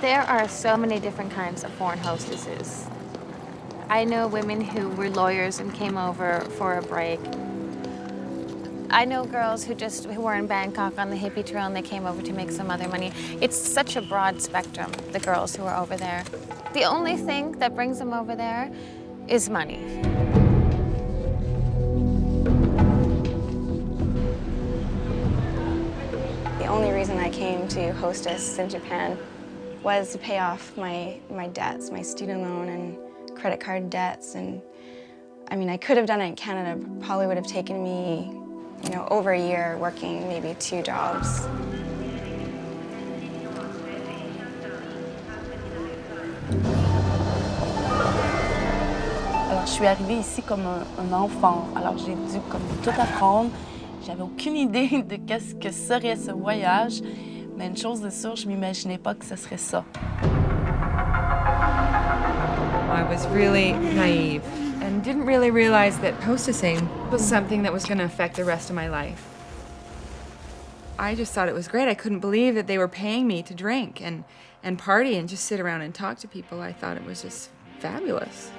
There are so many different kinds of foreign hostesses. I know women who were lawyers and came over for a break. I know girls who were in Bangkok on the hippie trail and they came over to make some other money. It's such a broad spectrum, the girls who are over there. The only thing that brings them over there is money. The only reason I came to hostess in Japan was to pay off my debts, my student loan and credit card debts. And I mean, I could have done it in Canada, but probably would have taken me, over a year working maybe 2 jobs. Alors, je suis arrivée ici comme un enfant. Alors, j'ai dû comme tout apprendre. J'avais aucune idée de qu'est-ce que serait ce voyage, mais une chose est sûre, je m'imaginais pas que ce serait ça. I was really naive and didn't really realize that hostessing was something that was going to affect the rest of my life. I just thought it was great. I couldn't believe that they were paying me to drink and party and just sit around and talk to people. I thought it was just fabulous.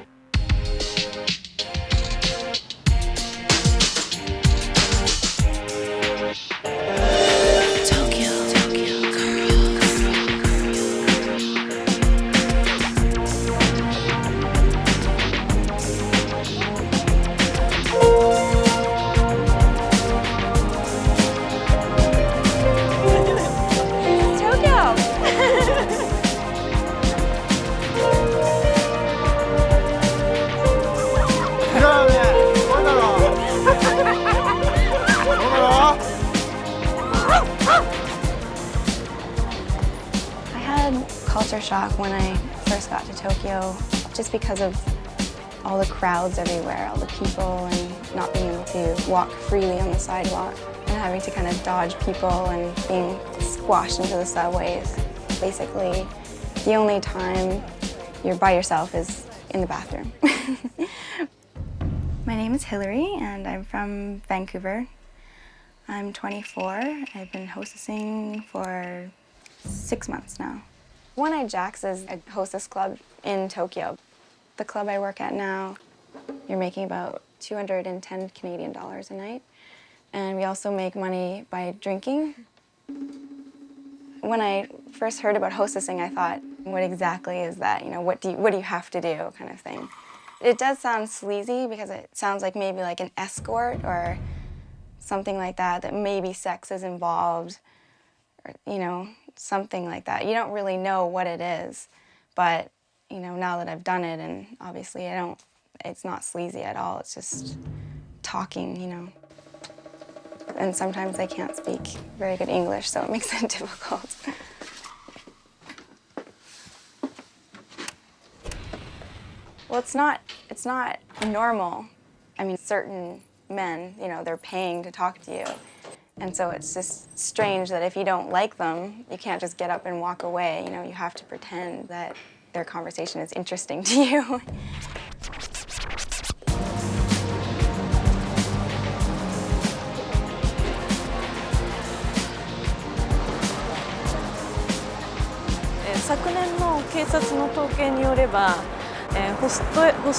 Culture shock when I first got to Tokyo, just because of all the crowds everywhere, all the people, and not being able to walk freely on the sidewalk, and having to kind of dodge people and being squashed into the subways. Basically, the only time you're by yourself is in the bathroom. My name is Hillary, and I'm from Vancouver. I'm 24. I've been hostessing for 6 months now. One Eye Jack's is a hostess club in Tokyo. The club I work at now, you're making about 210 Canadian dollars a night. And we also make money by drinking. When I first heard about hostessing, I thought, what exactly is that? What do you have to do, kind of thing. It does sound sleazy because it sounds like maybe like an escort or something like that maybe sex is involved, or, something like that. You don't really know what it is, but, now that I've done it, and obviously it's not sleazy at all, it's just talking, And sometimes they can't speak very good English, so it makes it difficult. Well, it's not normal. I mean, certain men, they're paying to talk to you. And so it's just strange that if you don't like them, you can't just get up and walk away. You have to pretend that their conversation is interesting to you.昨年の警察の統計によれば、ホス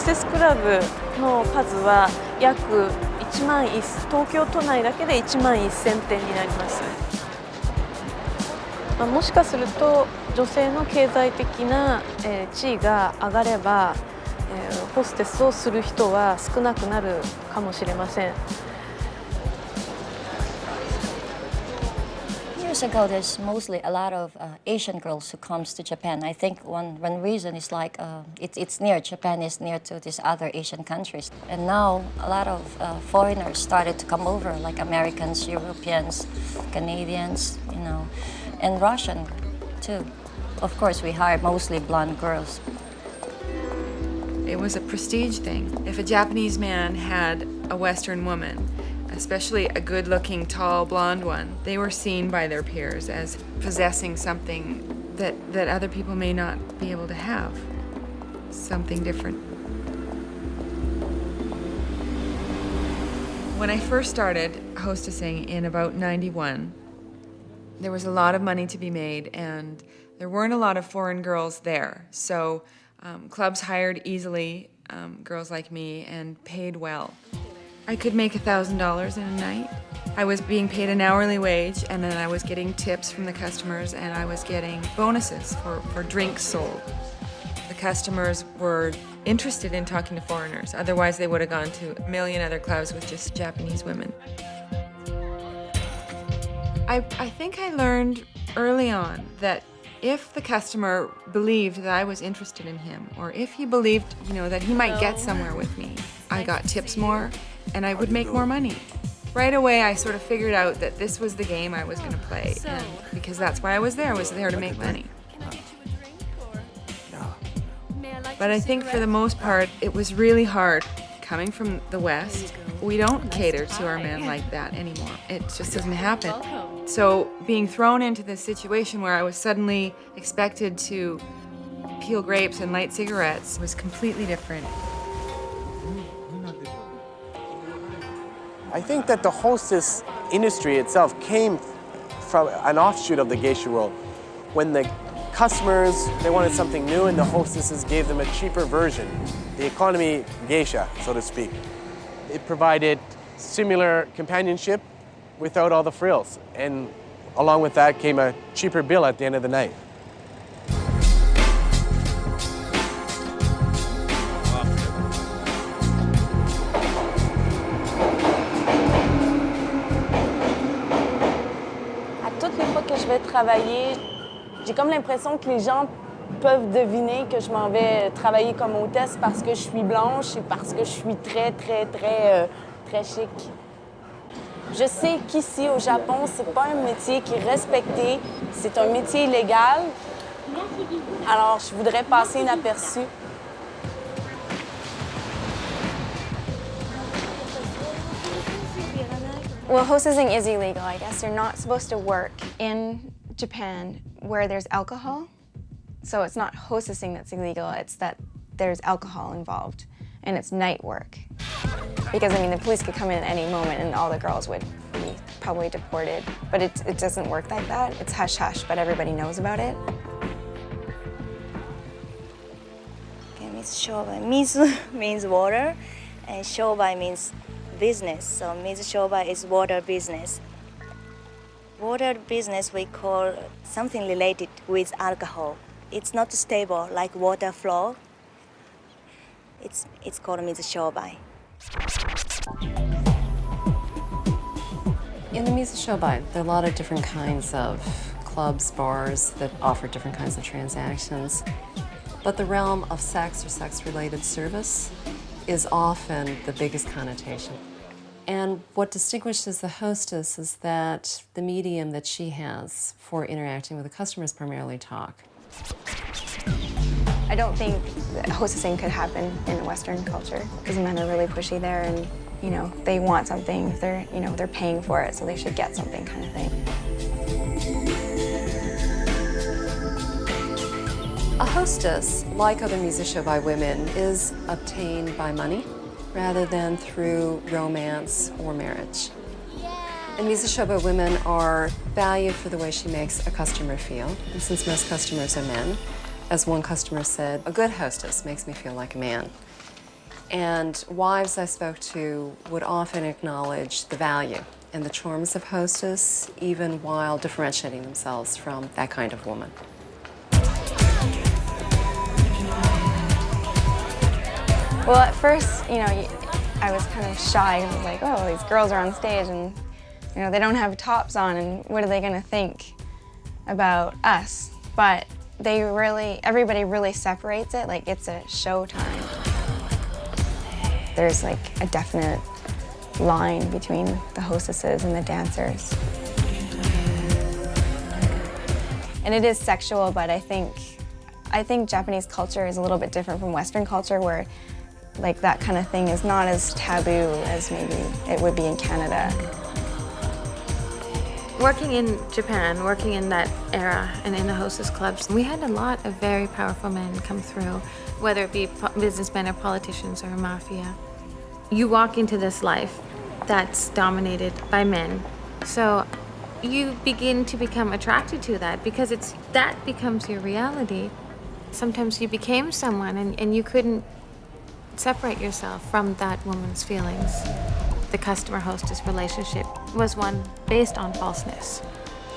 テスクラブの数は約東京都内だけで1万1000店になります。もしかすると女性の経済的な地位が上がれば、ホステスをする人は少なくなるかもしれません。Years ago, there's mostly a lot of Asian girls who comes to Japan. I think one reason is like it's near, Japan is near to these other Asian countries. And now a lot of foreigners started to come over, like Americans, Europeans, Canadians, and Russian too. Of course, we hire mostly blonde girls. It was a prestige thing. If a Japanese man had a Western woman, especially a good-looking, tall, blonde one, they were seen by their peers as possessing something that other people may not be able to have, something different. When I first started hostessing in about 91, There was a lot of money to be made, and there weren't a lot of foreign girls there. So clubs hired easily girls like me and paid well. I could make $1,000 in a night. I was being paid an hourly wage, and then I was getting tips from the customers, and I was getting bonuses for drinks sold. The customers were interested in talking to foreigners. Otherwise, they would have gone to a million other clubs with just Japanese women. I think I learned early on that if the customer believed that I was interested in him, or if he believed, that he might get somewhere with me, I got tips more, and I would make more money. Right away, I sort of figured out that this was the game I was going to play, and because that's why I was there to make money. But I think for the most part, it was really hard. Coming from the West, we don't cater to our men like that anymore. It just doesn't happen. So being thrown into this situation where I was suddenly expected to peel grapes and light cigarettes was completely different. I think that the hostess industry itself came from an offshoot of the geisha world. When the customers, they wanted something new, and the hostesses gave them a cheaper version, the economy geisha, so to speak. It provided similar companionship without all the frills, and along with that came a cheaper bill at the end of the night. À toutes les fois que je vais travailler, j'ai comme l'impression que les gens peuvent deviner que je m'en vais travailler comme hôtesse parce que je suis blanche et parce que je suis très chic. Je sais qu'ici, au Japon, c'est pas un métier qui est respecté, c'est un métier illégal. Alors, je voudrais passer inaperçu. Well, hostessing is illegal, I guess. You're not supposed to work in Japan where there's alcohol. So it's not hostessing that's illegal, it's that there's alcohol involved, and it's night work. Because, the police could come in at any moment and all the girls would be probably deported. But it doesn't work like that. It's hush-hush, but everybody knows about it. Okay, mizu shobai. Mizu means water, and shobai means business. So mizu shobai is water business. Water business we call something related with alcohol. It's not stable like water flow. It's called mizu shobai. In the mizu shobai, there are a lot of different kinds of clubs, bars that offer different kinds of transactions. But the realm of sex or sex-related service is often the biggest connotation. And what distinguishes the hostess is that the medium that she has for interacting with the customer is primarily talk. I don't think that hostessing could happen in Western culture because men are really pushy there, and they want something. They're paying for it, so they should get something, kind of thing. A hostess, like other mizu shobai women, is obtained by money rather than through romance or marriage. And mizu shobai women are valued for the way she makes a customer feel. And since most customers are men, as one customer said, a good hostess makes me feel like a man. And wives I spoke to would often acknowledge the value and the charms of hostess, even while differentiating themselves from that kind of woman. Well, at first, I was kind of shy. I was like, oh, these girls are on stage and, they don't have tops on, and what are they going to think about us? But everybody really separates it, like it's a show time. There's like a definite line between the hostesses and the dancers. And it is sexual, but I think Japanese culture is a little bit different from Western culture, where like that kind of thing is not as taboo as maybe it would be in Canada. Working in Japan, working in that era and in the hostess clubs, we had a lot of very powerful men come through, whether it be businessmen or politicians or mafia. You walk into this life that's dominated by men. So you begin to become attracted to that because that becomes your reality. Sometimes you became someone and you couldn't separate yourself from that woman's feelings. The customer-hostess relationship was one based on falseness.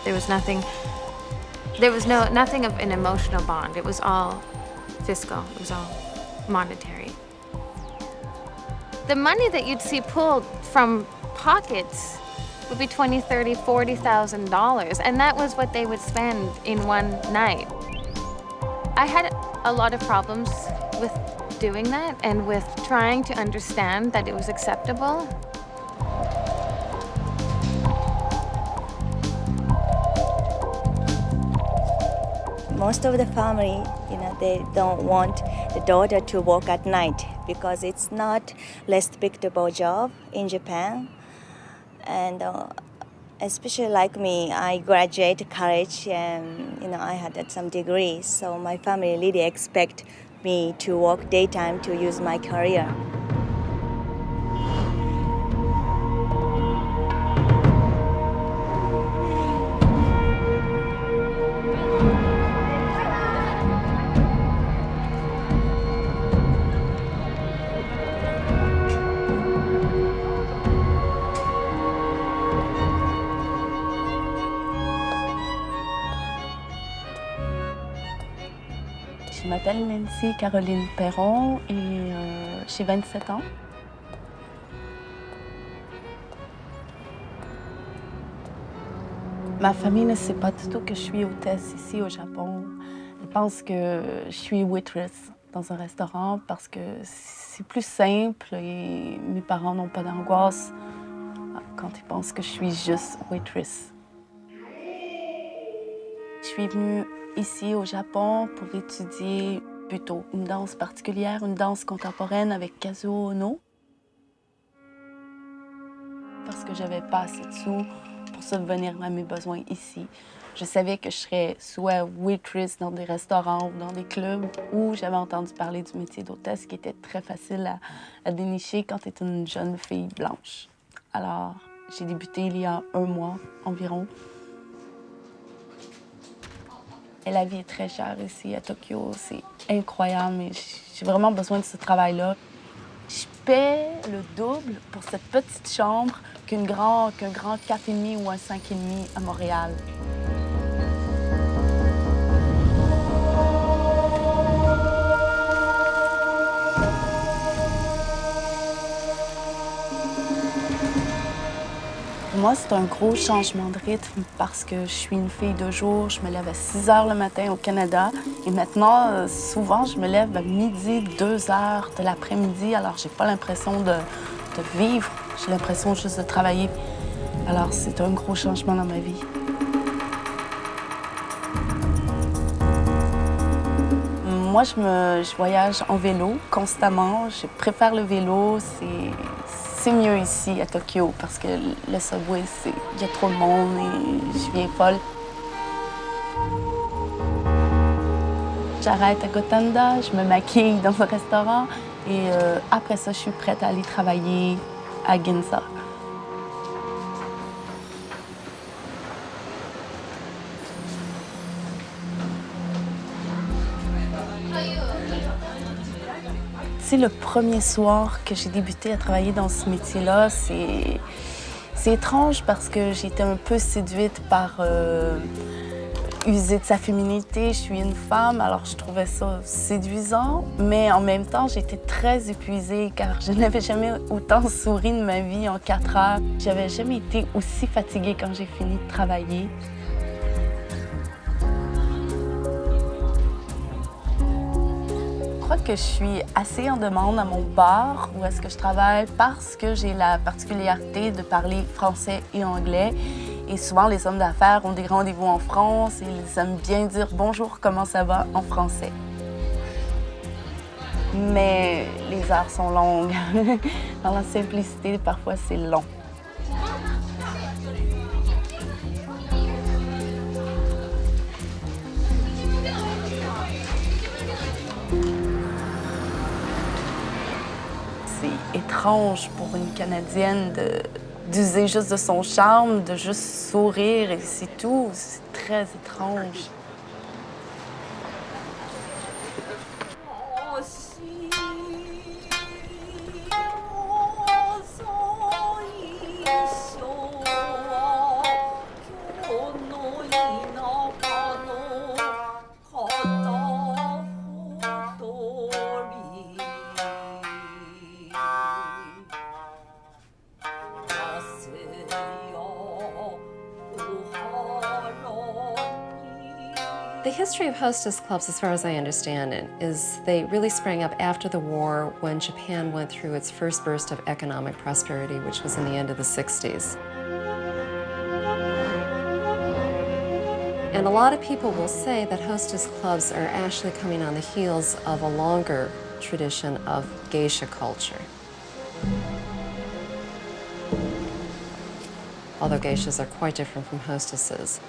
There was nothing of an emotional bond. It was all fiscal. It was all monetary. The money that you'd see pulled from pockets would be $20,000, $30,000, $40,000, and that was what they would spend in one night. I had a lot of problems with doing that and with trying to understand that it was acceptable. Most of the family, they don't want the daughter to work at night because it's not respectable job in Japan. And especially like me, I graduated college and I had some degrees, so my family really expect me to work daytime to use my career. Je m'appelle Nancy Caroline Perron et j'ai 27 ans. Ma famille ne sait pas du tout que je suis hôtesse ici au Japon. Ils pensent que je suis waitress dans un restaurant parce que c'est plus simple et mes parents n'ont pas d'angoisse quand ils pensent que je suis juste waitress. Je suis venue ici au Japon pour étudier plutôt une danse particulière, une danse contemporaine avec Kazuo Ono. Parce que j'avais pas assez de sous pour subvenir à mes besoins ici. Je savais que je serais soit waitress dans des restaurants ou dans des clubs où j'avais entendu parler du métier d'hôtesse qui était très facile à dénicher quand tu es une jeune fille blanche. Alors, j'ai débuté il y a 1 mois environ. Et la vie est très chère ici à Tokyo, c'est incroyable, mais j'ai vraiment besoin de ce travail-là. Je paie le double pour cette petite chambre qu'un grand 4,5 ou un 5,5 à Montréal. Pour moi, c'est un gros changement de rythme parce que je suis une fille de jour. Je me lève à 6 heures le matin au Canada. Et maintenant, souvent, je me lève à midi, 2 heures de l'après-midi. Alors, j'ai pas l'impression de vivre. J'ai l'impression juste de travailler. Alors, c'est un gros changement dans ma vie. Moi, je voyage en vélo constamment. Je préfère le vélo. C'est mieux ici à Tokyo parce que le subway, il y a trop de monde et je viens folle. J'arrête à Gotanda, je me maquille dans un restaurant et après ça, je suis prête à aller travailler à Ginza. Le premier soir que j'ai débuté à travailler dans ce métier-là, c'est étrange parce que j'ai été un peu séduite par user de sa féminité. Je suis une femme, alors je trouvais ça séduisant, mais en même temps, j'étais très épuisée car je n'avais jamais autant souri de ma vie en 4 heures. J'avais jamais été aussi fatiguée quand j'ai fini de travailler. Je crois que je suis assez en demande à mon bar où est-ce que je travaille parce que j'ai la particularité de parler français et anglais. Et souvent, les hommes d'affaires ont des rendez-vous en France et ils aiment bien dire « bonjour, comment ça va » en français. Mais les heures sont longues. Dans la simplicité, parfois, c'est long. C'est étrange pour une Canadienne d'user juste de son charme, de juste sourire et c'est tout. C'est très étrange. The history of hostess clubs, as far as I understand it, is they really sprang up after the war when Japan went through its first burst of economic prosperity, which was in the end of the 60s. And a lot of people will say that hostess clubs are actually coming on the heels of a longer tradition of geisha culture. Although geishas are quite different from hostesses.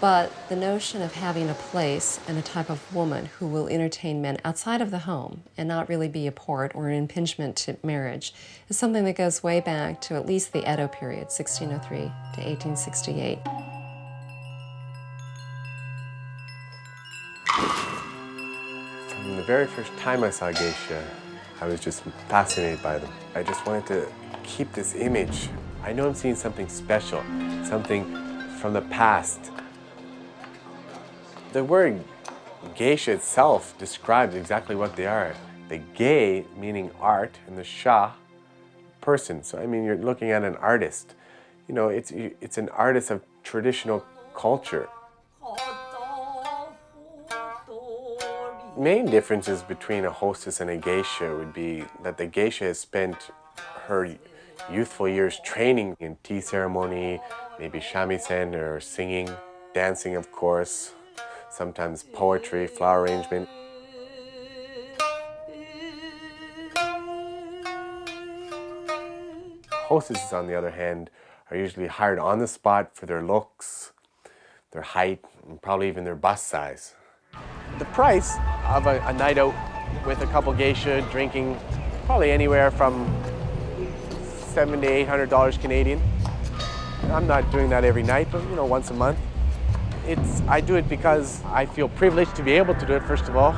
But the notion of having a place and a type of woman who will entertain men outside of the home and not really be a port or an impingement to marriage is something that goes way back to at least the Edo period, 1603 to 1868. From the very first time I saw geisha, I was just fascinated by them. I just wanted to keep this image. I know I'm seeing something special, something from the past. The word geisha itself describes exactly what they are. The gei, meaning art, and the sha, person. So, I mean, you're looking at an artist. You know, it's an artist of traditional culture. Main differences between a hostess and a geisha would be that the geisha has spent her youthful years training in tea ceremony, maybe shamisen or singing, dancing, of course, sometimes poetry, flower arrangement. Hostesses, on the other hand, are usually hired on the spot for their looks, their height, and probably even their bust size. The price of a night out with a couple geisha drinking probably anywhere from $700 to $800 Canadian. I'm not doing that every night, but you know, once a month. I do it because I feel privileged to be able to do it, first of all.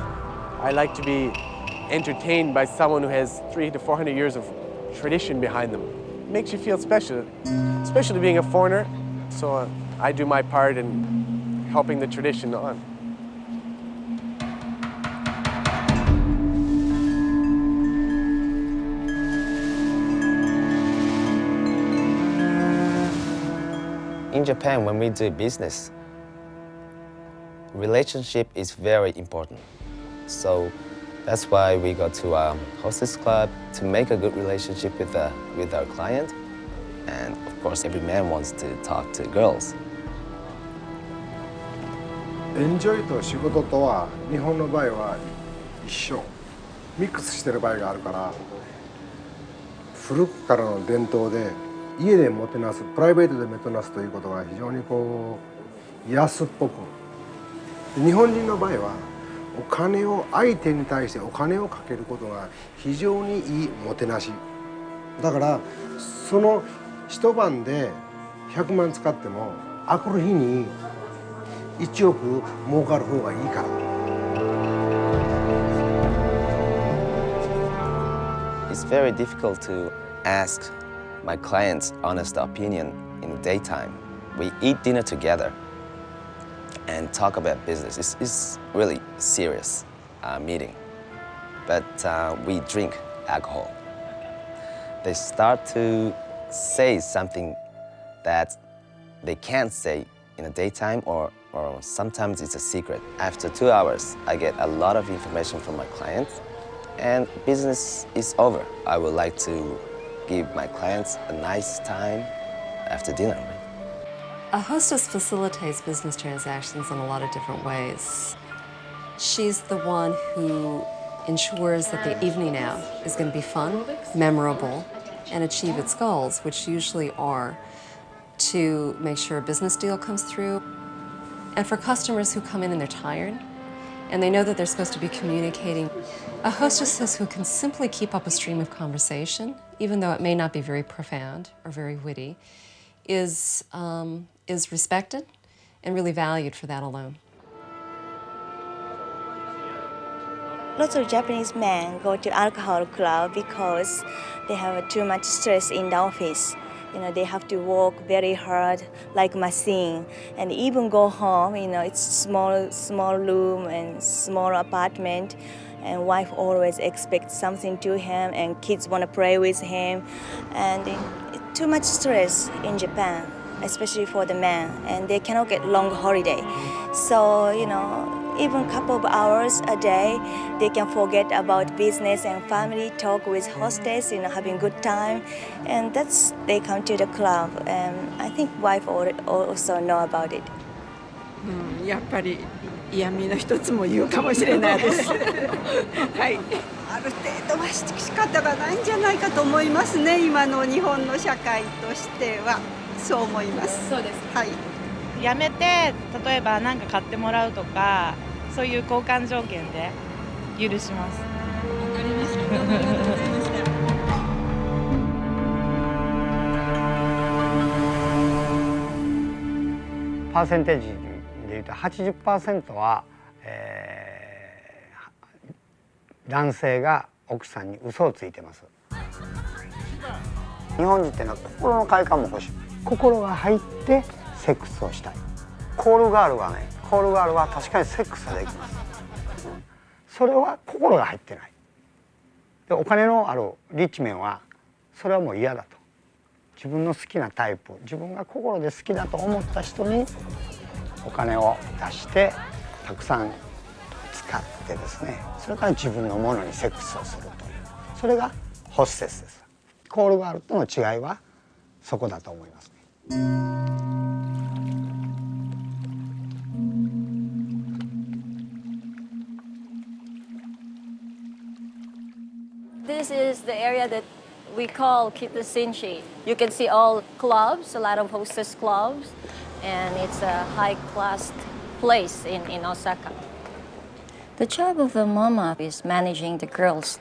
I like to be entertained by someone who has 300 to 400 years of tradition behind them. It makes you feel special, especially being a foreigner. So I do my part in helping the tradition on. In Japan, when we do business, relationship is very important. So that's why we go to a hostess club to make a good relationship with our client. And of course, every man wants to talk to girls. Enjoy と仕事とは日本の場合は一緒。ミックスしてる場合があるから、古くからの伝統で家でもてなす、プライベートでもてなすということが非常にこう安っぽく。日本人の場合はお金を相手に対してお金をかけることが非常にいいもてなし。だからその一晩で100万使っても明くる日に1億儲かる方がいいから。It's very difficult to ask my clients' honest opinion in the daytime. We eat dinner together and talk about business. It's really serious meeting, but we drink alcohol. They start to say something that they can't say in the daytime or sometimes it's a secret. After 2 hours, I get a lot of information from my clients and business is over. I would like to give my clients a nice time after dinner. A hostess facilitates business transactions in a lot of different ways. She's the one who ensures that the evening out is going to be fun, memorable, and achieve its goals, which usually are to make sure a business deal comes through. And for customers who come in and they're tired, and they know that they're supposed to be communicating. A hostess who can simply keep up a stream of conversation, even though it may not be very profound or very witty, is respected and really valued for that alone. Lots of Japanese men go to alcohol club because they have too much stress in the office. You know, they have to work very hard like machine, and even go home. You know, it's small room and small apartment, and wife always expects something to him, and kids want to play with him, and too much stress in Japan, especially for the men, and they cannot get long holiday. So you know, even a couple of hours a day, they can forget about business and family, talk with hostess, you know, having good time, and they come to the club, and I think wife also know about it. やっぱり嫌味の一つも言うかもしれないです。はい。ある程度は仕方がないんじゃないかと思いますね。今の日本の社会としてはそう思います。そうです。はい。やめて、例えば何か買ってもらうとか、そういう交換条件で許します。わかりました。ありがとうございました。パーセンテージでいうと 80% は、男性が奥さんに嘘をついてます。日本人っていうのは心の快感も欲しい。心が入ってセックスをしたい。コールガールはね、コールガールは確かにセックスができます。それは心が入ってない。で、お金のあるリッチメンはそれはもう嫌だと。自分の好きなタイプ、自分が心で好きだと思った人にお金を出してたくさん使ってですね、それから自分のものにセックスをするという、それがホステスです。コールガールとの違いはそこだと思いますね。This is the area that we call Kitasinshi. You can see all clubs, a lot of hostess clubs, and it's a high-class place in Osaka. The job of a mama is managing the girls.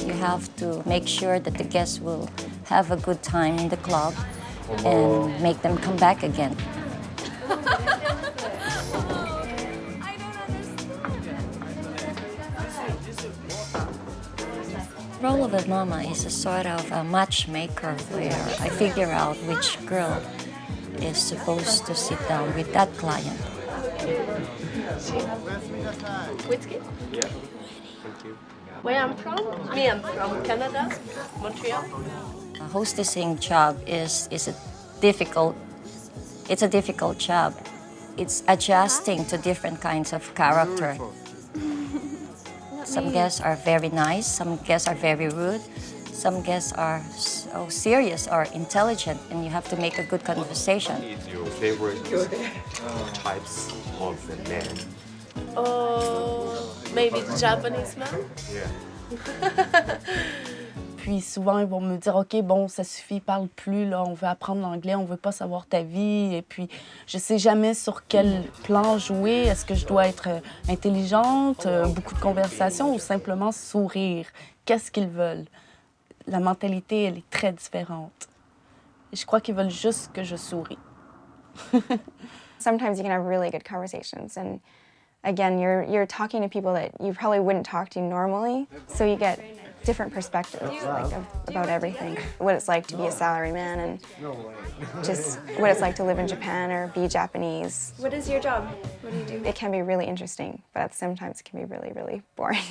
You have to make sure that the guests will have a good time in the club and make them come back again. The role of a mama is a sort of a matchmaker where I figure out which girl is supposed to sit down with that client. Whiskey? Yeah. Thank you. Where I'm from? Me, I'm from Canada, Montreal. A hostessing job is a difficult job. It's adjusting to different kinds of character. Some guests are very nice, some guests are very rude, some guests are so serious or intelligent, and you have to make a good conversation. What is your favorite types of men? Maybe the Japanese man? Yeah. Puis souvent, ils vont me dire, OK, bon, ça suffit, parle plus, là, on veut apprendre l'anglais, on veut pas savoir ta vie. Et puis, je sais jamais sur quel plan jouer. Est-ce que je dois être intelligente, beaucoup de conversation ou simplement sourire? Qu'est-ce qu'ils veulent? La mentalité, elle est très différente. Et je crois qu'ils veulent juste que je souris. Sometimes you can have really good conversations, and again, you're talking to people that you probably wouldn't talk to normally, so you get different perspectives about everything. What it's like to be a salaryman and just what it's like to live in Japan or be Japanese. What is your job? What do you do? It can be really interesting, but sometimes it can be really, really boring.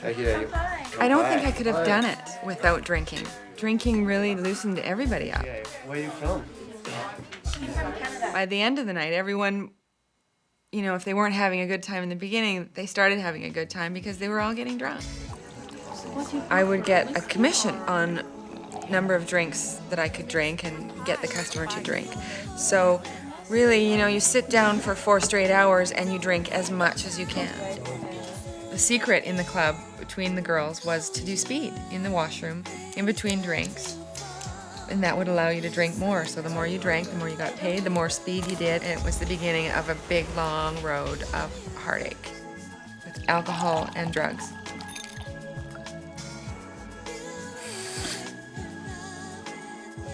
I don't think I could have done it without drinking. Drinking really loosened everybody up. Where are you from? By the end of the night, everyone, you know, if they weren't having a good time in the beginning, they started having a good time because they were all getting drunk. I would get a commission on number of drinks that I could drink and get the customer to drink. So really, you know, you sit down for 4 straight hours and you drink as much as you can. The secret in the club between the girls was to do speed in the washroom, in between drinks. And that would allow you to drink more. So the more you drank, the more you got paid, the more speed you did. And it was the beginning of a big, long road of heartache with alcohol and drugs.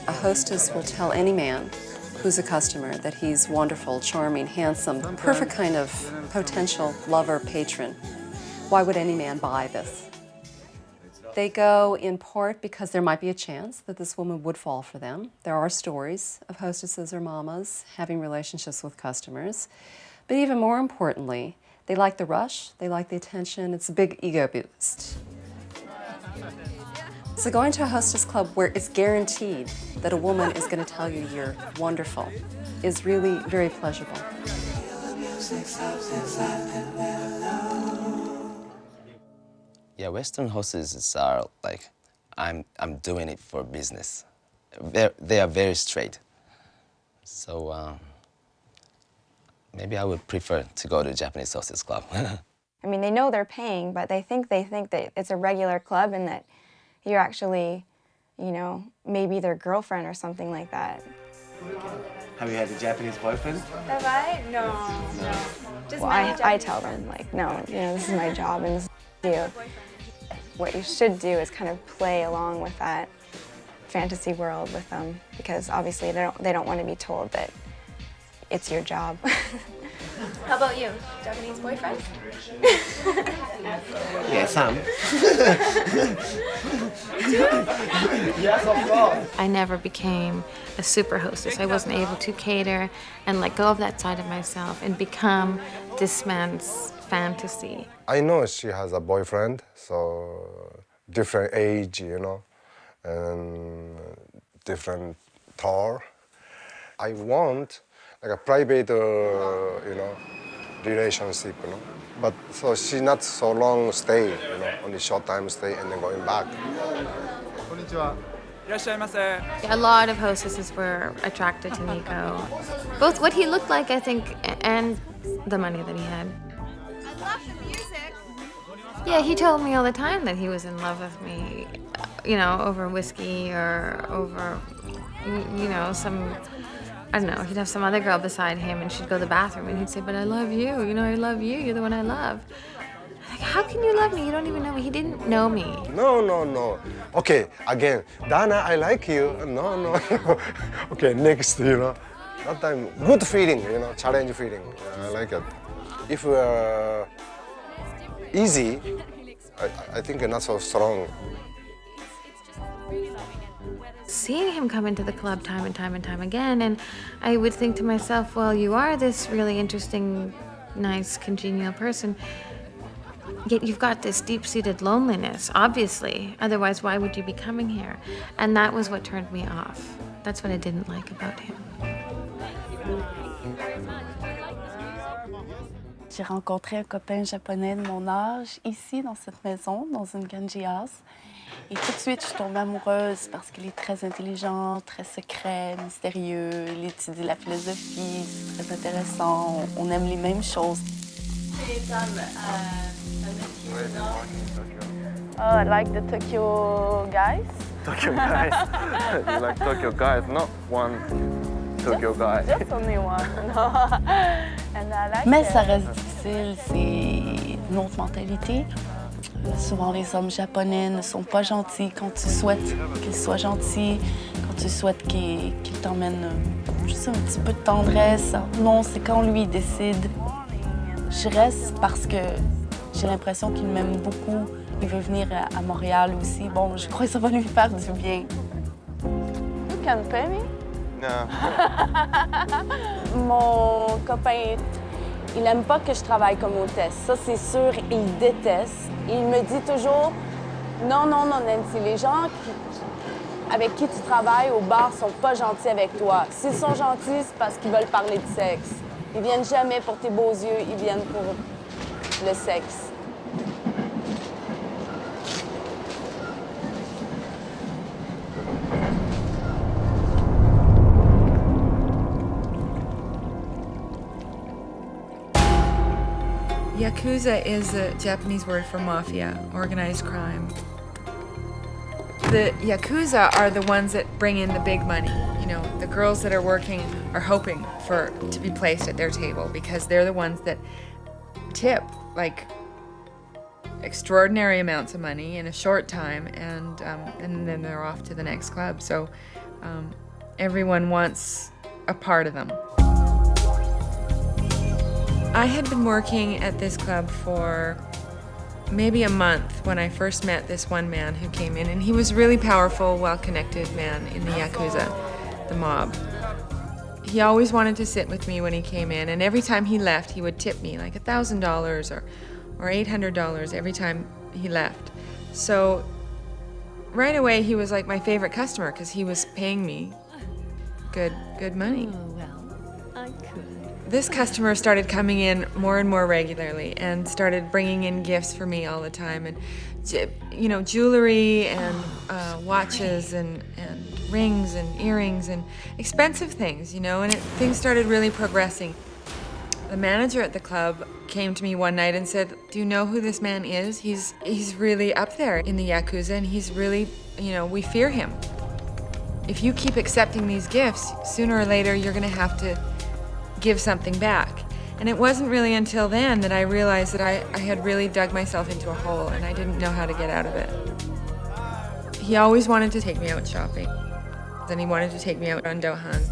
A hostess will tell any man who's a customer that he's wonderful, charming, handsome, perfect kind of potential lover, patron. Why would any man buy this? They go in part because there might be a chance that this woman would fall for them. There are stories of hostesses or mamas having relationships with customers. But even more importantly, they like the rush, they like the attention, it's a big ego boost. So going to a hostess club where it's guaranteed that a woman is going to tell you you're wonderful is really very pleasurable. Yeah, Western hostesses are like, I'm doing it for business. They are very straight. So maybe I would prefer to go to a Japanese hostess club. I mean, they know they're paying, but they think that it's a regular club and that you're actually, you know, maybe their girlfriend or something like that. Have you had a Japanese boyfriend? Have I? No. Just Well, I tell them, like, no, you know, this is my job and this is what I do. What you should do is kind of play along with that fantasy world with them, because obviously they don't want to be told that it's your job. How about you? Japanese boyfriend? Yeah, some. Yes, of course. I never became a super hostess. I wasn't able to cater and let go of that side of myself and become this man's fantasy. I know she has a boyfriend, so different age, you know, and different tour. I want like a private, you know, relationship, you know. But so she's not so long stay, you know, only short time stay and then going back. A lot of hostesses were attracted to Nico. Both what he looked like, I think, and the money that he had. I love the music. Yeah, he told me all the time that he was in love with me, you know, over whiskey or over, you know, some, I don't know, he'd have some other girl beside him and she'd go to the bathroom and he'd say, but I love you, you know, I love you, you're the one I love. Like, how can you love me? You don't even know me. He didn't know me. No. Okay, again, Dana, I like you. No. Okay, next, you know. That time, good feeling, you know, challenge feeling. I like it. If easy, I think not so strong. Seeing him come into the club time and time and time again, and I would think to myself, well, you are this really interesting, nice, congenial person, yet you've got this deep-seated loneliness, obviously. Otherwise, why would you be coming here? And that was what turned me off. That's what I didn't like about him. J'ai rencontré un copain japonais de mon âge ici, dans cette maison, dans une Genji house. Et tout de suite, je suis tombée amoureuse parce qu'il est très intelligent, très secret, mystérieux. Il étudie la philosophie, c'est très intéressant. On aime les mêmes choses. Oh, I like the Tokyo guys. Tokyo guys? You like Tokyo guys, not one Tokyo guy. Just only one. No. And I like Mais ça reste difficile, c'est une autre mentalité. Souvent, les hommes japonais ne sont pas gentils quand tu souhaites qu'ils soient gentils, quand tu souhaites qu'ils t'emmènent juste un petit peu de tendresse. Non, c'est quand lui décide. Je reste parce que j'ai l'impression qu'il m'aime beaucoup. Il veut venir à Montréal aussi. Bon, je crois que ça va lui faire du bien. You can pay me? No. Mon copain, il n'aime pas que je travaille comme hôtesse. Ça, c'est sûr, il déteste. Il me dit toujours, non, Nancy, les gens avec qui tu travailles au bar sont pas gentils avec toi. S'ils sont gentils, c'est parce qu'ils veulent parler de sexe. Ils viennent jamais pour tes beaux yeux, ils viennent pour le sexe. Yakuza is a Japanese word for mafia, organized crime. the Yakuza are the ones that bring in the big money. You know, the girls that are working are hoping to be placed at their table because they're the ones that tip, like, extraordinary amounts of money in a short time, and then they're off to the next club. So everyone wants a part of them. I had been working at this club for maybe a month when I first met this one man who came in, and he was a really powerful, well-connected man in the Yakuza, the mob. He always wanted to sit with me when he came in, and every time he left, he would tip me like $1,000 or $800 every time he left. So right away, he was like my favorite customer because he was paying me good money. Oh, well, I could. This customer started coming in more and more regularly and started bringing in gifts for me all the time, and you know, jewelry and watches and rings and earrings and expensive things, you know, and things started really progressing. The manager at the club came to me one night and said, "Do you know who this man is? He's really up there in the Yakuza, and he's really, you know, we fear him. If you keep accepting these gifts, sooner or later you're gonna have to give something back." And it wasn't really until then that I realized that I had really dug myself into a hole and I didn't know how to get out of it. He always wanted to take me out shopping. Then he wanted to take me out on Dohan.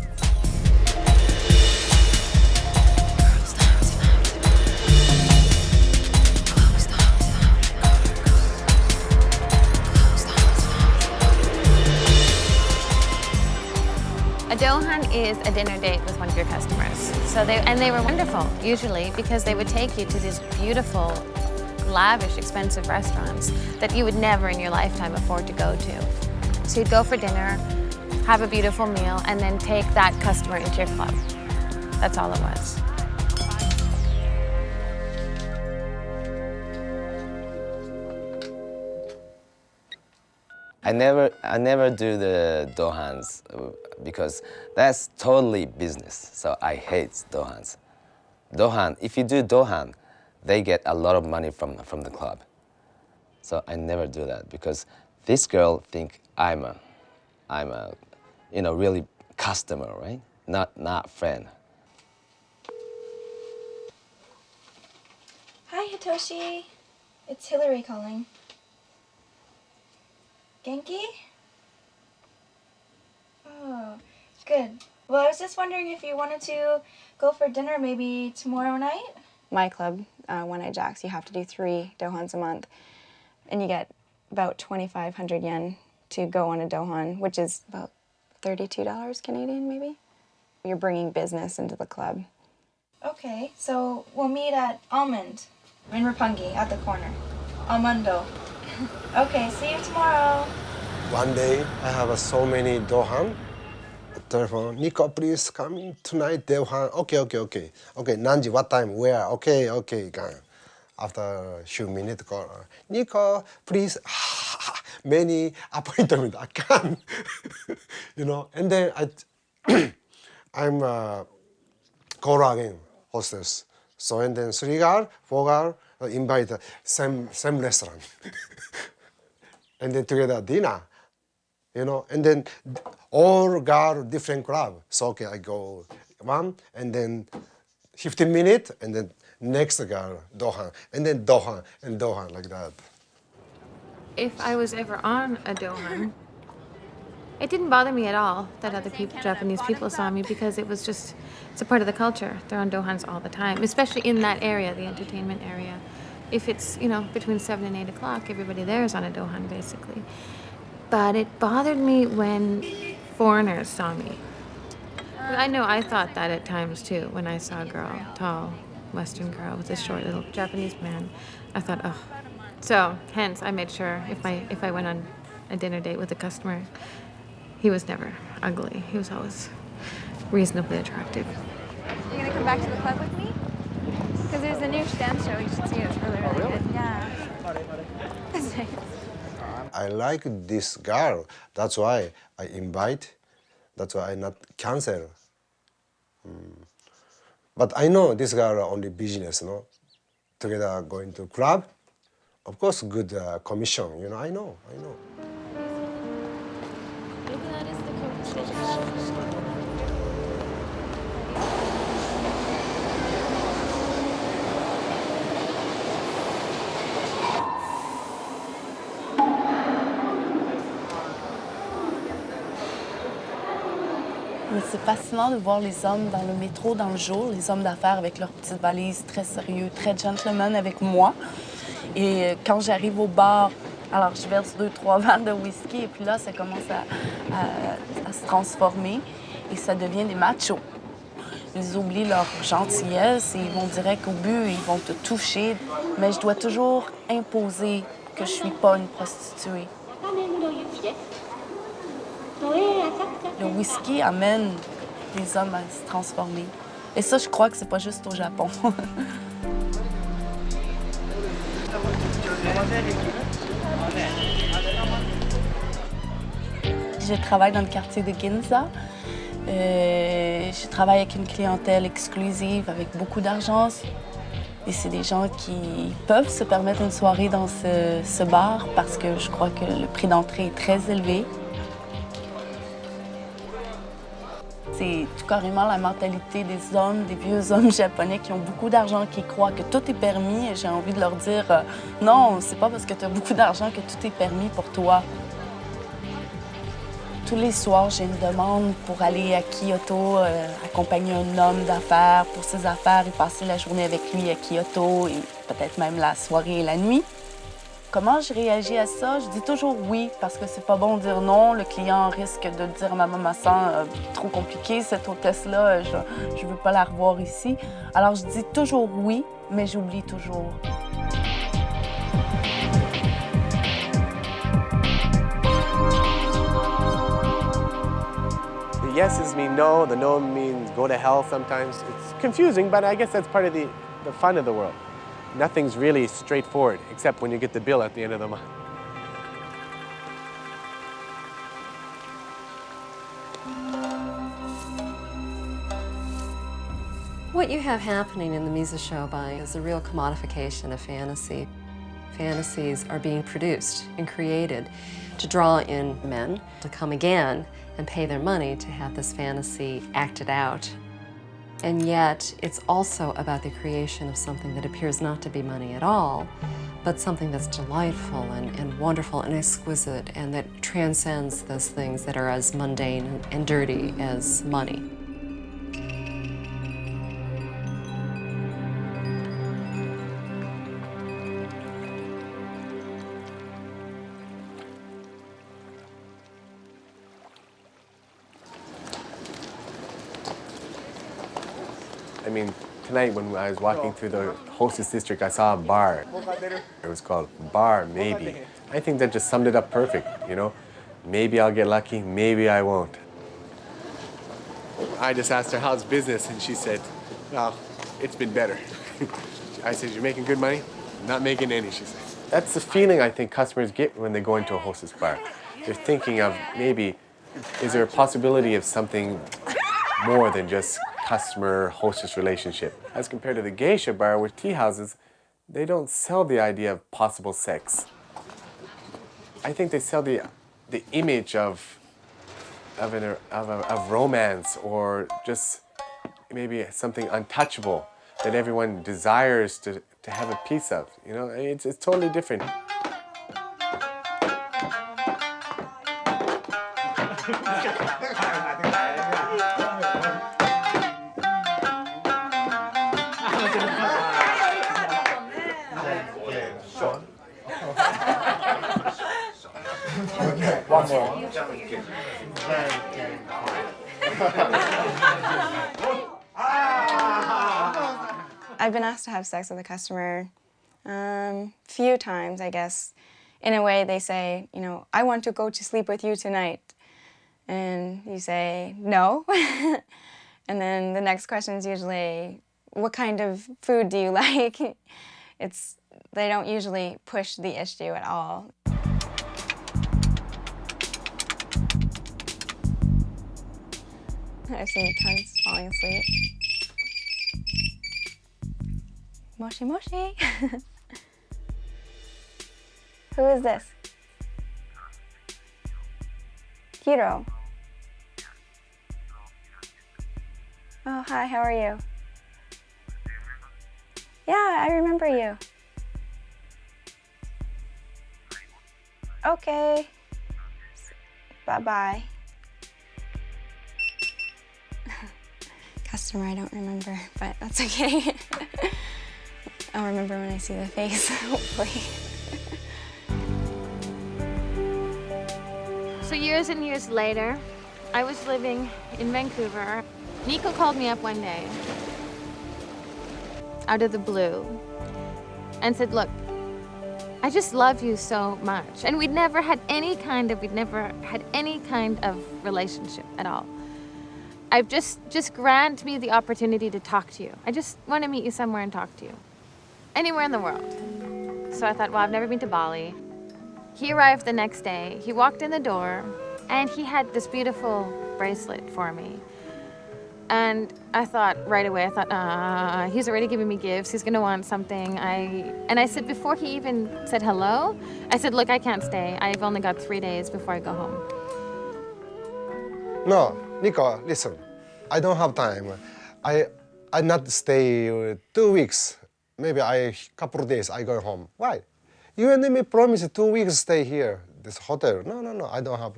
A Dohan is a dinner date with one of your customers. So they were wonderful, usually, because they would take you to these beautiful, lavish, expensive restaurants that you would never in your lifetime afford to go to. So you'd go for dinner, have a beautiful meal, and then take that customer into your club. That's all it was. I never do the Dohans because that's totally business. So I hate Dohans. Dohan, if you do Dohan, they get a lot of money from the club. So I never do that because this girl think I'm a you know, really customer, right? Not friend. Hi, Hitoshi. It's Hillary calling. Genki? Oh, good. Well, I was just wondering if you wanted to go for dinner maybe tomorrow night? My club, One Eye Jacks, you have to do 3 Dohans a month. And you get about 2,500 yen to go on a Dohan, which is about $32 Canadian, maybe? You're bringing business into the club. Okay, so we'll meet at Almond in Roppongi at the corner. Almondo. Okay, see you tomorrow. One day, I have so many Dohan. Telephone, Nico, please come in tonight, Dohan. Okay. Okay, Nanji, what time, where? Okay. After a few minutes, call, Nico, please, many appointments, I can't. You know, and then I'm call again, hostess. So, and then 3 girl, 4 girl, invite same restaurant. And then together dinner, you know, and then all girl different club. So okay, I go one, and then 15 minutes, and then next girl Dohan, and then Dohan and Dohan like that. If I was ever on a Dohan, it didn't bother me at all that other people, Japanese people saw me, because it was just, it's a part of the culture. They're on Dohans all the time, especially in that area, the entertainment area. If it's, you know, between 7 and 8 o'clock, everybody there is on a Dohan, basically. But it bothered me when foreigners saw me. I know I thought that at times, too, when I saw a girl, tall, Western girl with a short little Japanese man. I thought, oh. So, hence, I made sure if I went on a dinner date with a customer, he was never ugly. He was always reasonably attractive. You gonna come back to the club with me? Because there's a new dance show. You should see it. It's really good. Yeah. That's nice. I like this girl. That's why I invite. That's why I not cancel. But I know this girl only business, no? Together going to club. Of course, good commission, you know, I know. Mais c'est fascinant de voir les hommes dans le métro dans le jour, les hommes d'affaires avec leurs petites valises, très sérieux, très gentleman avec moi. Et quand j'arrive au bar, alors je verse 2-3 verres de whisky et puis là, ça commence à se transformer et ça devient des machos. Ils oublient leur gentillesse et ils vont direct au but, ils vont te toucher. Mais je dois toujours imposer que je suis pas une prostituée. Le whisky amène les hommes à se transformer. Et ça, je crois que c'est pas juste au Japon. Je travaille dans le quartier de Ginza. Je travaille avec une clientèle exclusive avec beaucoup d'argent. Et c'est des gens qui peuvent se permettre une soirée dans ce bar parce que je crois que le prix d'entrée est très élevé. C'est tout carrément la mentalité des hommes, des vieux hommes japonais qui ont beaucoup d'argent, qui croient que tout est permis. Et j'ai envie de leur dire non, c'est pas parce que tu as beaucoup d'argent que tout est permis pour toi. Tous les soirs, j'ai une demande pour aller à Kyoto, accompagner un homme d'affaires pour ses affaires et passer la journée avec lui à Kyoto et peut-être même la soirée et la nuit. Comment je réagis à ça? Je dis toujours oui, parce que c'est pas bon de dire non. Le client risque de dire à ma maman, trop compliqué, cette hôtesse-là, je veux pas la revoir ici. Alors je dis toujours oui, mais j'oublie toujours. The yeses mean no, the no means go to hell sometimes. It's confusing, but I guess that's part of the fun of the world. Nothing's really straightforward, except when you get the bill at the end of the month. What you have happening in the mizu shobai is a real commodification of fantasy. Fantasies are being produced and created to draw in men to come again and pay their money to have this fantasy acted out. And yet, it's also about the creation of something that appears not to be money at all, but something that's delightful and wonderful and exquisite and that transcends those things that are as mundane and dirty as money. I mean, tonight when I was walking through the hostess district, I saw a bar. It was called Bar Maybe. I think that just summed it up perfect, you know? Maybe I'll get lucky, maybe I won't. I just asked her, how's business? And she said, well, it's been better. I said, you're making good money? Not making any, she said. That's the feeling I think customers get when they go into a hostess bar. They're thinking of maybe, is there a possibility of something more than just customer-hostess relationship? As compared to the geisha bar with tea houses, they don't sell the idea of possible sex. I think they sell the image of romance or just maybe something untouchable that everyone desires to have a piece of. You know, it's totally different. One more. I've been asked to have sex with a customer few times, I guess. In a way, they say, you know, I want to go to sleep with you tonight. And you say, no. And then the next question is usually, what kind of food do you like? They don't usually push the issue at all. I've seen tons falling asleep. Moshi moshi. Who is this? Hiro. Oh, hi, how are you? Yeah, I remember you. Okay. Bye-bye. Customer, I don't remember, but that's okay. I'll remember when I see the face, hopefully. So years and years later, I was living in Vancouver. Nico called me up one day, out of the blue, and said, look, I just love you so much. And we'd never had any kind of relationship at all. I've just grant me the opportunity to talk to you. I just want to meet you somewhere and talk to you. Anywhere in the world. So I thought, well, I've never been to Bali. He arrived the next day. He walked in the door, and he had this beautiful bracelet for me. And I thought right away, he's already giving me gifts. He's gonna want something. And I said, before he even said hello, I said, look, I can't stay. I've only got 3 days before I go home. No, Nico, listen. I don't have time. I not stay 2 weeks. Maybe couple of days I go home. Why? You and me promised 2 weeks stay here, this hotel. No, I don't have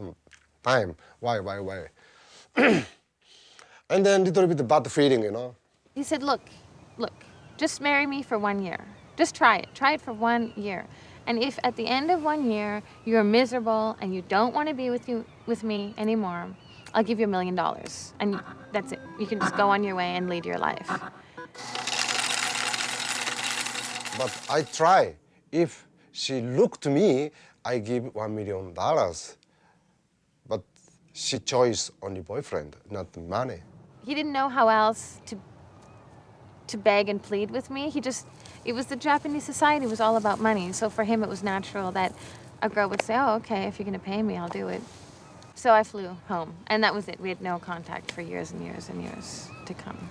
time. Why? And then little bit bad feeling, you know. He said, look, just marry me for 1 year. Just try it. Try it for 1 year. And if at the end of 1 year you're miserable and you don't want to be with me anymore, I'll give you $1 million. And that's it. You can just go on your way and lead your life. But I try. If she look to me, I give $1 million. But she chose only boyfriend, not money. He didn't know how else to beg and plead with me. It was the Japanese society, it was all about money. So for him, it was natural that a girl would say, oh, okay, if you're gonna pay me, I'll do it. So I flew home, and that was it. We had no contact for years and years and years to come.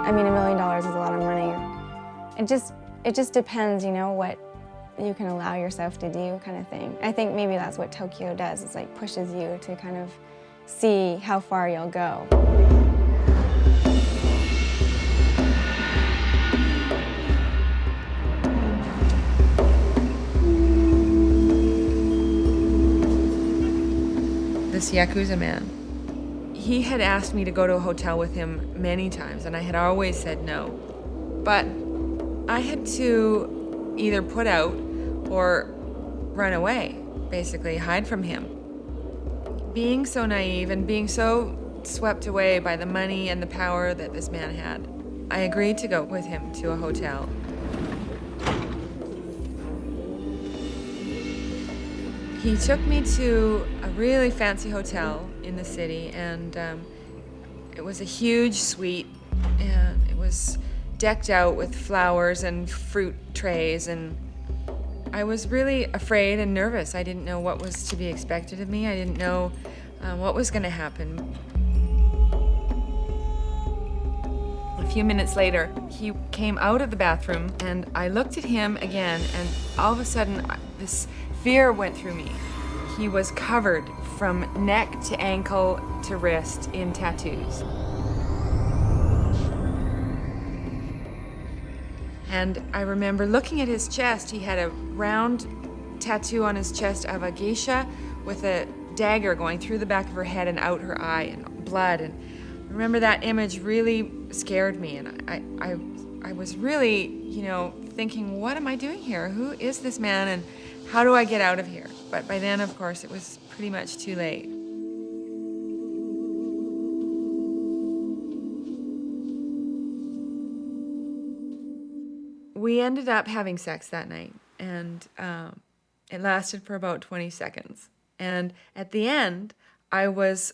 I mean, $1 million is a lot of money. It just depends, you know, what you can allow yourself to do, kind of thing. I think maybe that's what Tokyo does. It's like pushes you to kind of see how far you'll go. This Yakuza man, he had asked me to go to a hotel with him many times, and I had always said no. But I had to either put out or run away, basically hide from him. Being so naive and being so swept away by the money and the power that this man had, I agreed to go with him to a hotel. He took me to a really fancy hotel in the city, and it was a huge suite, and it was decked out with flowers and fruit trays, and I was really afraid and nervous. I didn't know what was to be expected of me. I didn't know what was going to happen. A few minutes later, he came out of the bathroom, and I looked at him again, and all of a sudden, this fear went through me. He was covered from neck to ankle to wrist in tattoos. And I remember looking at his chest. He had a round tattoo on his chest of a geisha with a dagger going through the back of her head and out her eye, and blood. And I remember that image really scared me, and I was really, you know, thinking, what am I doing here? Who is this man, and how do I get out of here? But by then, of course, it was pretty much too late. We ended up having sex that night, and it lasted for about 20 seconds. And at the end, I was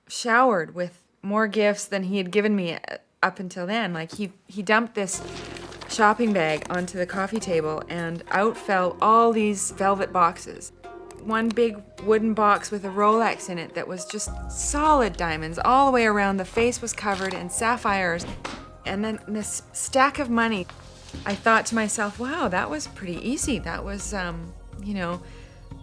showered with more gifts than he had given me up until then. Like, he dumped this shopping bag onto the coffee table, and out fell all these velvet boxes. One big wooden box with a Rolex in it that was just solid diamonds all the way around. The face was covered in sapphires. And then this stack of money, I thought to myself, wow, that was pretty easy. That was, you know,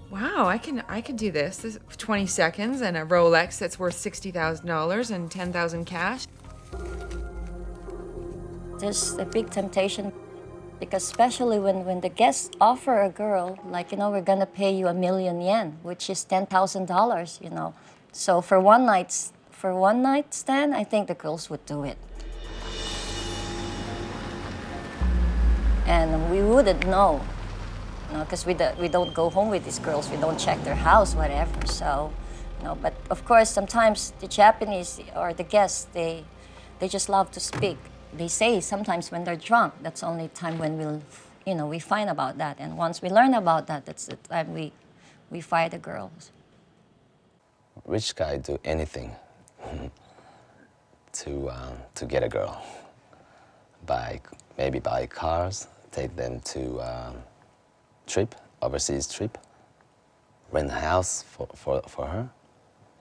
wow, I could do this. This 20 seconds and a Rolex that's worth $60,000 and 10,000 cash. There's a big temptation because especially when the guests offer a girl, like, you know, we're gonna pay you 1,000,000 yen, which is $10,000, you know. So for one night stand, I think the girls would do it. And we wouldn't know, you know, because we don't go home with these girls, we don't check their house, whatever. So, you know, but of course sometimes the Japanese or the guests, they just love to speak. They say sometimes when they're drunk, that's the only time when we find about that. And once we learn about that, that's the time we fire the girls. Rich guy do anything to get a girl. Maybe buy cars, take them to overseas trip, rent a house for her.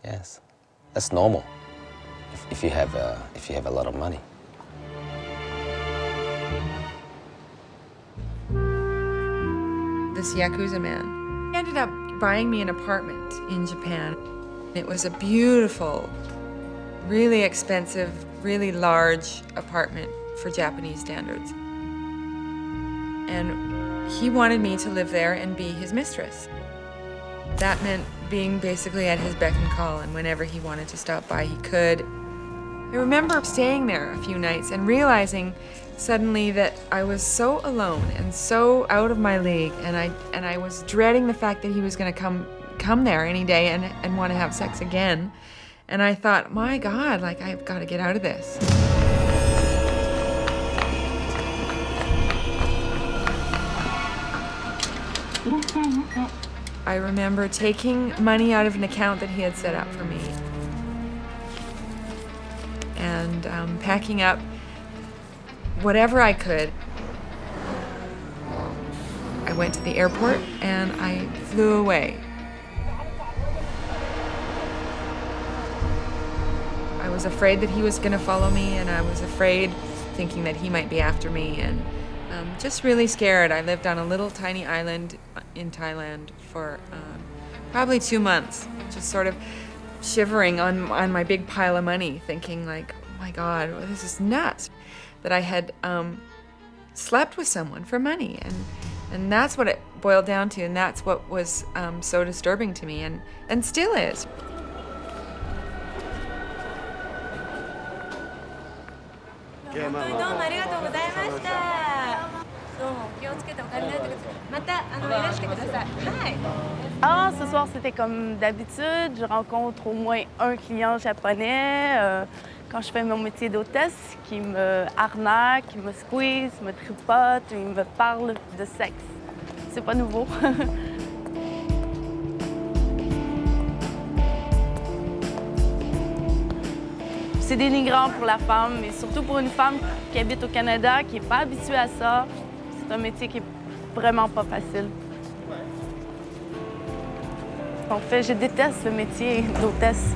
Yes, that's normal if you have a lot of money. This Yakuza man ended up buying me an apartment in Japan. It was a beautiful, really expensive, really large apartment for Japanese standards. And he wanted me to live there and be his mistress. That meant being basically at his beck and call, and whenever he wanted to stop by, he could. I remember staying there a few nights and realizing suddenly that I was so alone and so out of my league, and I was dreading the fact that he was going to come there any day and want to have sex again. And I thought, my God, like, I've got to get out of this. I remember taking money out of an account that he had set up for me and packing up whatever I could. I went to the airport and I flew away. I was afraid that he was going to follow me, and I was afraid, thinking that he might be after me, and just really scared. I lived on a little tiny island in Thailand for probably 2 months, just sort of shivering on my big pile of money, thinking like, oh my God, this is nuts. That I had slept with someone for money, and that's what it boiled down to, and that's what was so disturbing to me, and still is. Ah, ce soir, c'était comme d'habitude. Je rencontre au moins un client japonais quand je fais mon métier d'hôtesse qui me arnaque, qui me squeeze, me tripote, il me parle de sexe. C'est pas nouveau. C'est dénigrant pour la femme, mais surtout pour une femme qui habite au Canada, qui n'est pas habituée à ça. C'est un métier qui est vraiment pas facile. En fait, je déteste le métier d'hôtesse.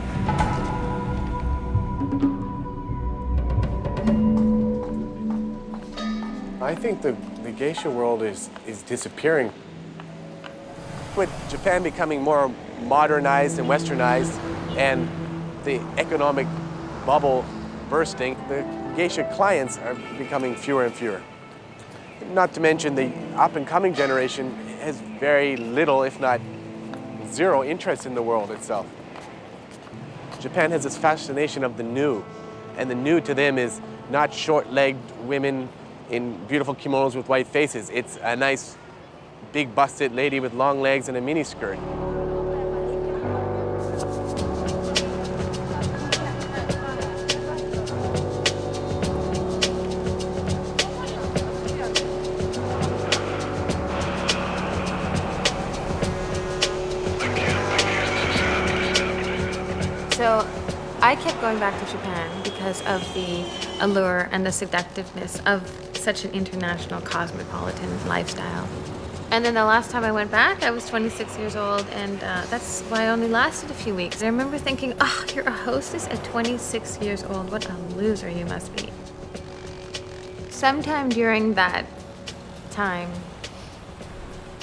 I think the geisha world is disappearing. With Japan becoming more modernized and westernized, and the economic bubble bursting, the geisha clients are becoming fewer and fewer. Not to mention the up-and-coming generation has very little, if not zero, interest in the world itself. Japan has this fascination of the new, and the new to them is not short-legged women in beautiful kimonos with white faces. It's a nice, big-busted lady with long legs and a miniskirt. So I kept going back to Japan because of the allure and the seductiveness of such an international cosmopolitan lifestyle. And then the last time I went back, I was 26 years old, and that's why I only lasted a few weeks. I remember thinking, oh, you're a hostess at 26 years old. What a loser you must be. sometime during that time,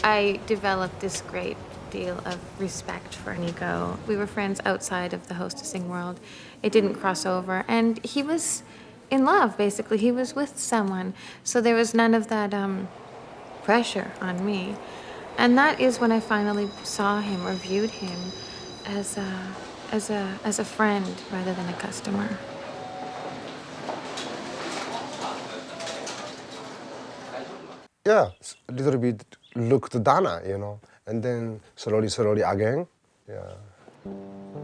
I developed this great deal of respect for Nico. We were friends outside of the hostessing world. It didn't cross over. And he was in love, basically. He was with someone. So there was none of that pressure on me. And that is when I finally saw him or viewed him as a friend rather than a customer. Yeah, a little bit looked Dana, you know, and then slowly again. Yeah.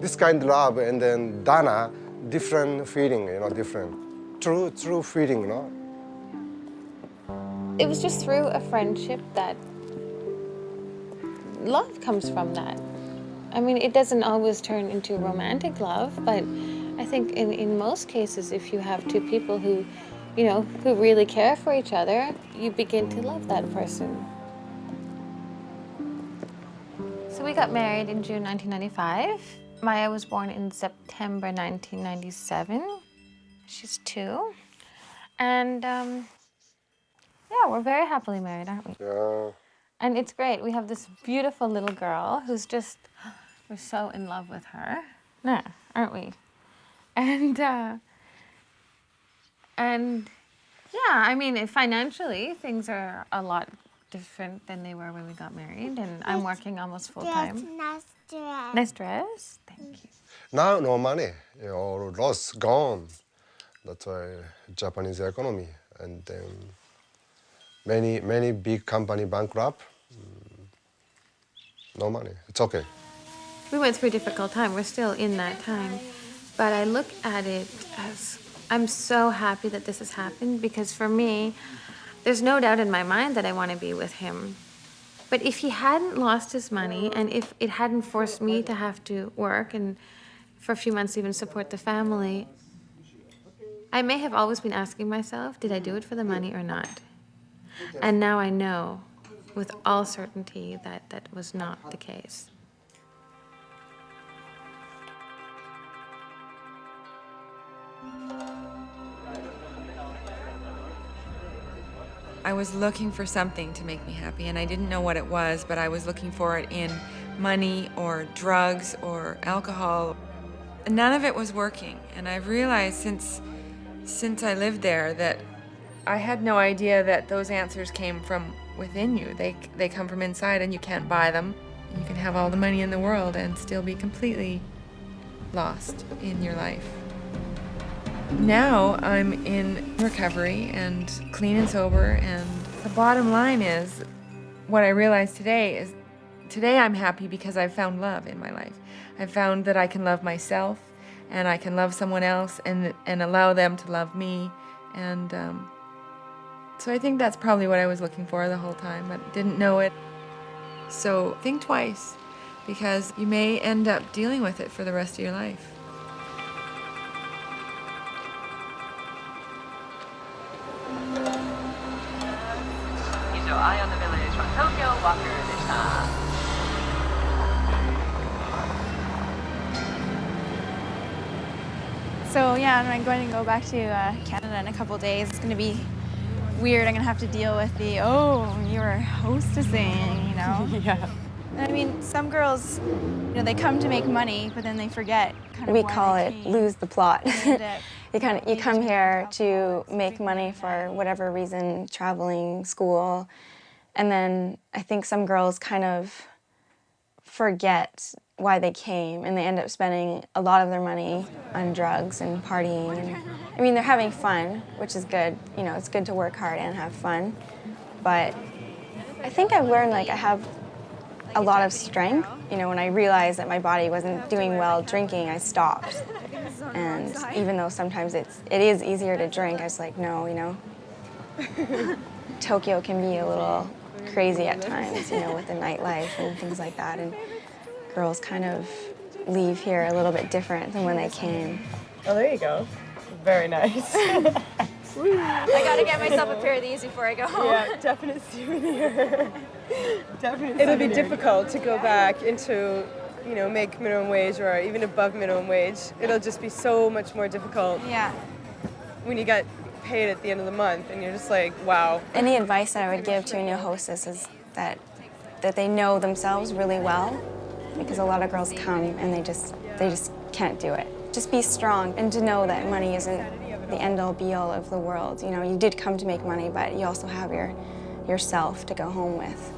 This kind of love and then Dana, different feeling, you know, different. True feeling, you know. It was just through a friendship that love comes from that. I mean, it doesn't always turn into romantic love, but I think in most cases, if you have two people who, you know, who really care for each other, you begin to love that person. So we got married in June 1995. Maya was born in September 1997. She's 2. And yeah, we're very happily married, aren't we? Yeah. And it's great. We have this beautiful little girl who's just, we're so in love with her. Nah, aren't we? And yeah, I mean, financially, things are a lot different than they were when we got married, and I'm working almost full time. Nice dress. Nice dress. Thank you. Now no money, you know, lost, gone. That's why Japanese economy and many big company bankrupt. No money. It's okay. We went through a difficult time. We're still in that time, but I look at it as I'm so happy that this has happened, because for me, there's no doubt in my mind that I want to be with him. But if he hadn't lost his money, and if it hadn't forced me to have to work and for a few months even support the family, I may have always been asking myself, did I do it for the money or not? And now I know with all certainty that that was not the case. I was looking for something to make me happy, and I didn't know what it was, but I was looking for it in money or drugs or alcohol. And none of it was working, and I've realized since I lived there that I had no idea that those answers came from within you. They come from inside, and you can't buy them. You can have all the money in the world and still be completely lost in your life. Now I'm in recovery and clean and sober, and the bottom line is, what I realized today is, today I'm happy because I've found love in my life. I've found that I can love myself, and I can love someone else and allow them to love me. And so I think that's probably what I was looking for the whole time, but didn't know it. So think twice, because you may end up dealing with it for the rest of your life. Eye on the Village from Tokyo Walker Deshita. So yeah, I'm going to go back to Canada in a couple days. It's going to be weird. I'm going to have to deal with the, oh, you were hostessing, you know? Yeah. I mean, some girls, you know, they come to make money, but then they forget kind of we why call they it came. lose the plot. And, you come here to make money for whatever reason, traveling, school, and then I think some girls kind of forget why they came, and they end up spending a lot of their money on drugs and partying. And, I mean, they're having fun, which is good. You know, it's good to work hard and have fun. But I think I've learned, like, I have a lot of strength. You know, when I realized that my body wasn't doing well drinking, I stopped. And even though sometimes it is easier to drink, I was like, no, you know. Tokyo can be a little crazy at times, you know, with the nightlife and things like that. And girls kind of leave here a little bit different than when they came. Oh, there you go. Very nice. I gotta get myself a pair of these before I go home. Yeah, definite souvenir. It'll be difficult to go back into, you know, make minimum wage or even above minimum wage. It'll just be so much more difficult. Yeah. When you get paid at the end of the month, and you're just like, wow. Any advice that I would give to a new hostess is that they know themselves really well, because a lot of girls come and they just can't do it. Just be strong and to know that money isn't the end-all be-all of the world. You know, you did come to make money, but you also have yourself to go home with.